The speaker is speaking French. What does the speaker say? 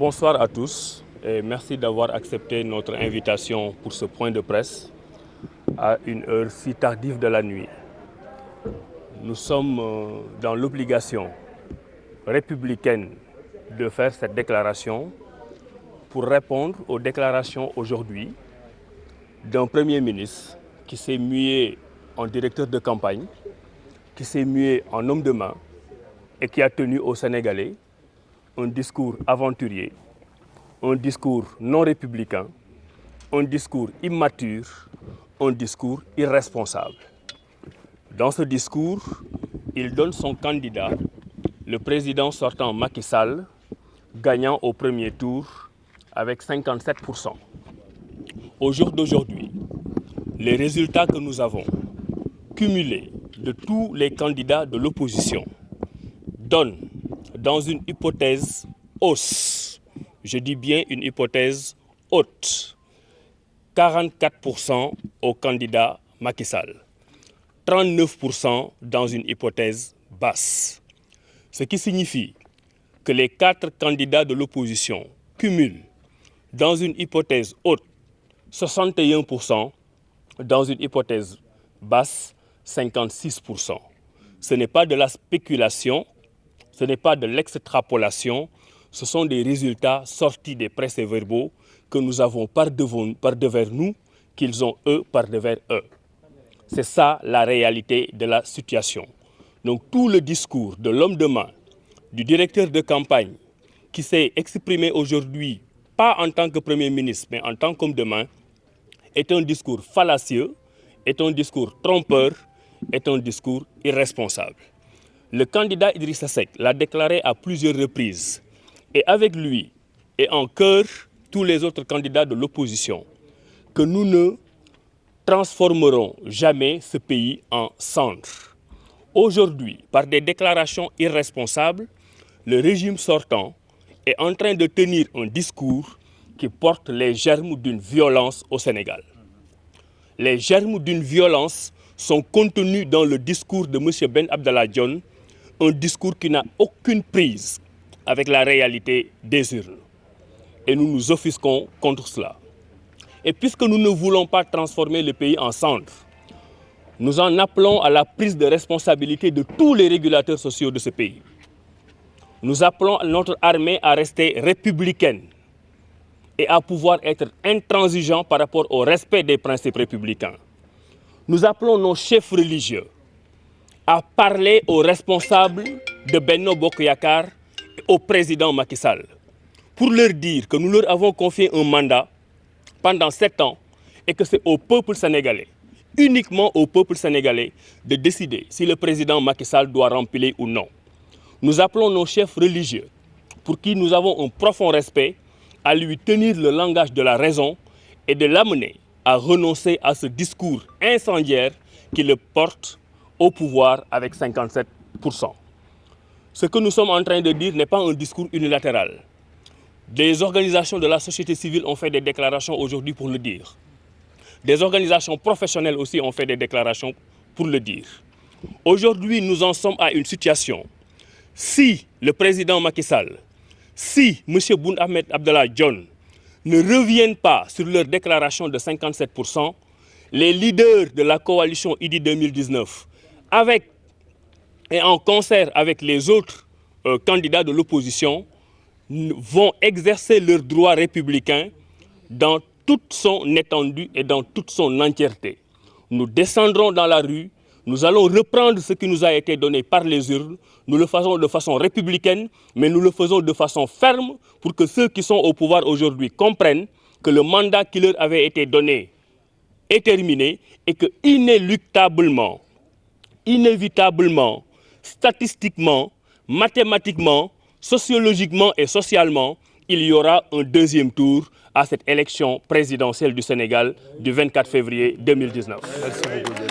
Bonsoir à tous et merci d'avoir accepté notre invitation pour ce point de presse à une heure si tardive de la nuit. Nous sommes dans l'obligation républicaine de faire cette déclaration pour répondre aux déclarations aujourd'hui d'un Premier ministre qui s'est mué en directeur de campagne, qui s'est mué en homme de main et qui a tenu aux Sénégalais un discours aventurier, un discours non républicain, un discours immature, un discours irresponsable. Dans ce discours, il donne son candidat, le président sortant Macky Sall, gagnant au premier tour avec 57%. Au jour d'aujourd'hui, les résultats que nous avons cumulés de tous les candidats de l'opposition donnent, dans une hypothèse hausse, je dis bien une hypothèse haute, 44% au candidat Macky Sall, 39% dans une hypothèse basse. Ce qui signifie que les 4 candidats de l'opposition cumulent dans une hypothèse haute 61%, dans une hypothèse basse 56%. Ce n'est pas de la spéculation, ce n'est pas de l'extrapolation, ce sont des résultats sortis des procès-verbaux que nous avons par devers nous, qu'ils ont eux par devers eux. C'est ça la réalité de la situation. Donc tout le discours de l'homme de main, du directeur de campagne, qui s'est exprimé aujourd'hui, pas en tant que Premier ministre, mais en tant qu'homme de main, est un discours fallacieux, est un discours trompeur, est un discours irresponsable. Le candidat Idrissa Seck l'a déclaré à plusieurs reprises, et avec lui, et en chœur, tous les autres candidats de l'opposition, que nous ne transformerons jamais ce pays en cendres. Aujourd'hui, par des déclarations irresponsables, le régime sortant est en train de tenir un discours qui porte les germes d'une violence au Sénégal. Les germes d'une violence sont contenus dans le discours de M. Ben Abdallah Dionne, un discours qui n'a aucune prise avec la réalité des urnes. Et nous nous offusquons contre cela. Et puisque nous ne voulons pas transformer le pays en cendres, nous en appelons à la prise de responsabilité de tous les régulateurs sociaux de ce pays. Nous appelons notre armée à rester républicaine et à pouvoir être intransigeant par rapport au respect des principes républicains. Nous appelons nos chefs religieux à parler aux responsables de Benno Bokk Yakaar et au président Macky Sall pour leur dire que nous leur avons confié un mandat pendant 7 ans et que c'est au peuple sénégalais, uniquement au peuple sénégalais, de décider si le président Macky Sall doit remplir ou non. Nous appelons nos chefs religieux, pour qui nous avons un profond respect, à lui tenir le langage de la raison et de l'amener à renoncer à ce discours incendiaire qui le porte au pouvoir avec 57%. Ce que nous sommes en train de dire n'est pas un discours unilatéral. Des organisations de la société civile ont fait des déclarations aujourd'hui pour le dire. Des organisations professionnelles aussi ont fait des déclarations pour le dire. Aujourd'hui, nous en sommes à une situation. Si le président Macky Sall, si M. Boun Abdallah Dionne ne reviennent pas sur leur déclaration de 57%, les leaders de la coalition Idy 2019, avec et en concert avec les autres candidats de l'opposition, vont exercer leur droit républicain dans toute son étendue et dans toute son entièreté. Nous descendrons dans la rue, nous allons reprendre ce qui nous a été donné par les urnes, nous le faisons de façon républicaine, mais nous le faisons de façon ferme pour que ceux qui sont au pouvoir aujourd'hui comprennent que le mandat qui leur avait été donné est terminé et que inéluctablement, inévitablement, statistiquement, mathématiquement, sociologiquement et socialement, il y aura un deuxième tour à cette élection présidentielle du Sénégal du 24 février 2019. Merci beaucoup.